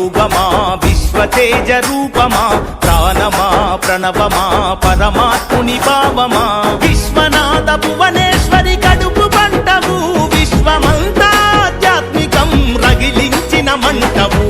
యోగమా విశ్వతేజ రూపమా ప్రాణమా ప్రణవమా పరమాత్ముని భావమా విశ్వనాథ భువనేశ్వరి కడుపు పంటవు విశ్వమంతా ఆధ్యాత్మికం రగిలించిన మంటవు.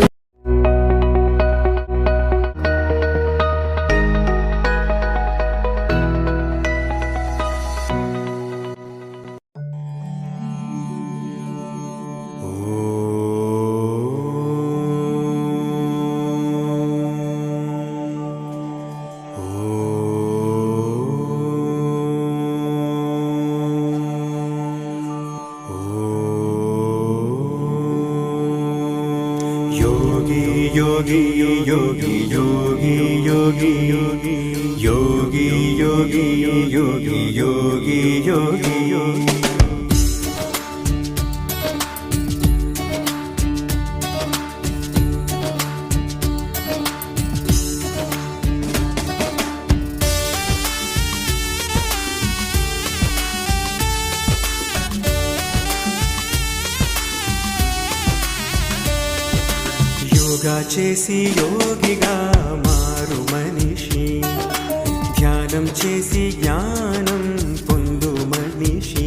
Yogi, yogi, yogi, yogi, yogi, yogi, yogi, yogi, yogi, yogi, yogi. Yoga చేసి యోగిగా మారు మనిషి, ధ్యానం చేసి జ్ఞానం పొందు మనిషి.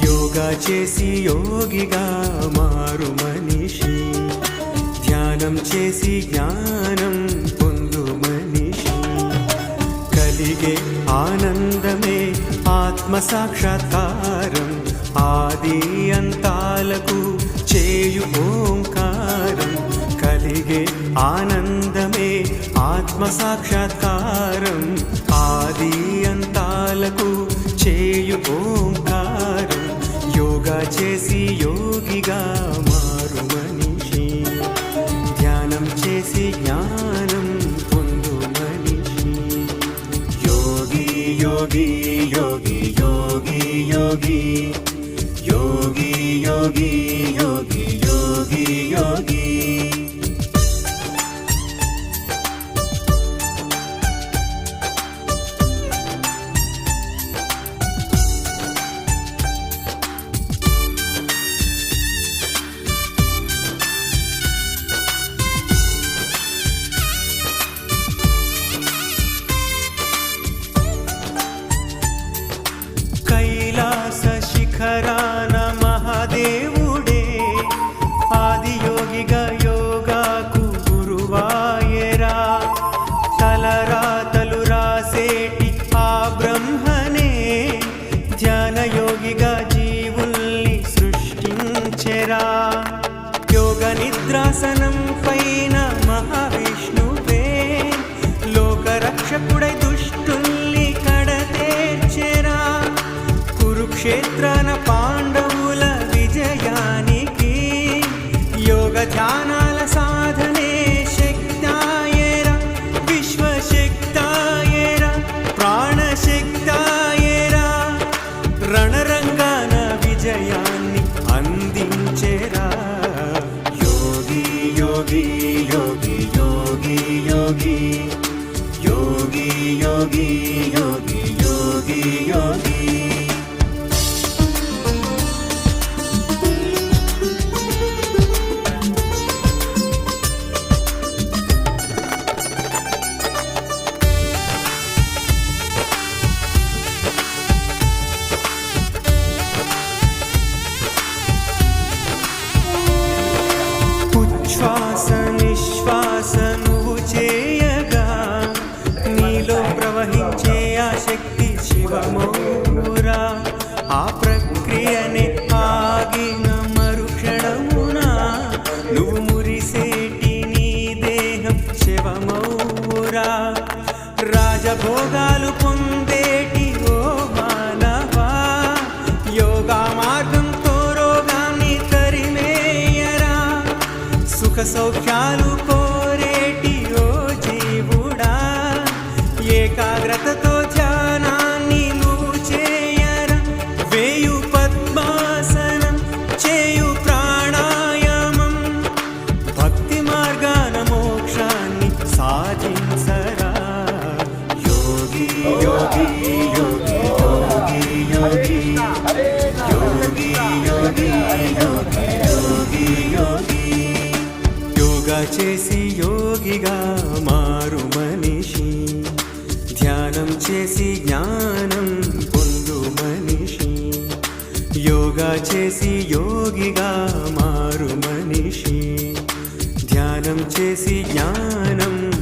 యోగా చేసి యోగిగా మారు మనిషి, ధ్యానం చేసి జ్ఞానం పొందు మనిషి. కలిగే ఆనందమే ఆత్మ సాక్షాత్కారం, ఆది అంతాలకు చేయు ఓంకారం. కలిగే ఆనందమే ఆత్మ సాక్షాత్కారం, ఆది అంతాలకు చేయు ఓంకారం. యోగా చేసి యోగిగా మారు మనిషి, ధ్యానం చేసి జ్ఞానం పొందు మనిషి. యోగి యోగి యోగి యోగి యోగి యోగి యోగి యోగి యోగి యోగి. కైలాస శిఖరాన మహాదేవుడే ఆదియోగిగా యోగాకు గురువాయరా. తలరాతలు రాసేటి ఆ బ్రహ్మనే ధ్యానయోగిగా జీవుల్ని సృష్టించెరా. యోగ నిద్రాసనం పైన మహావిష్ణువే లోకరక్షకుడై దుష్టుల్ని కడతేర్చెరా. కురుక్షేత్రాన పాండవుల విజయానికి యోగ ధ్యానాల సాధనే శక్తాయేరా. విశ్వశక్తాయేరా, ప్రాణశక్తాయేరా. రణరంగాన విజయాన్ని అందించెరా. యోగి యోగి యోగి యోగి యోగి యోగి యోగి యోగి యోగి యోగి. ఉచ్ఛ్వాస నిశ్వాస నువ్వు చేయగా నీలో ప్రవహించే ఆ శక్తి శివమౌరా. ఆ ప్రక్రియనే ఆగిన మరుక్షణమున నువ్వు మురిసేటి నీ దేహం శివమౌరా. రాజభోగాలు పొందేటి ఓ మానవా, యోగా మార్గంతో రోగాన్ని తరిమేయరా. సుఖ సౌఖ్యాలు కోరేటి ఓ జీవుడా, ఏకాగ్రతతో ధ్యానాన్ని నువ్వు చేయరా. వేయు పద్మాసనం చేయు ప్రాణాయామం, భక్తి మార్గాన మోక్షాన్ని సాధించరా. యోగి యోగి యోగి యోగి యోగి యోగి యోగి యోగి యోగి యోగి. యోగా చేసి యోగిగా మారు మనిషి, ధ్యానం చేసి జ్ఞానం పొందు మనిషి. యోగా చేసి యోగిగా మారు మనిషి, ధ్యానం చేసి జ్ఞానం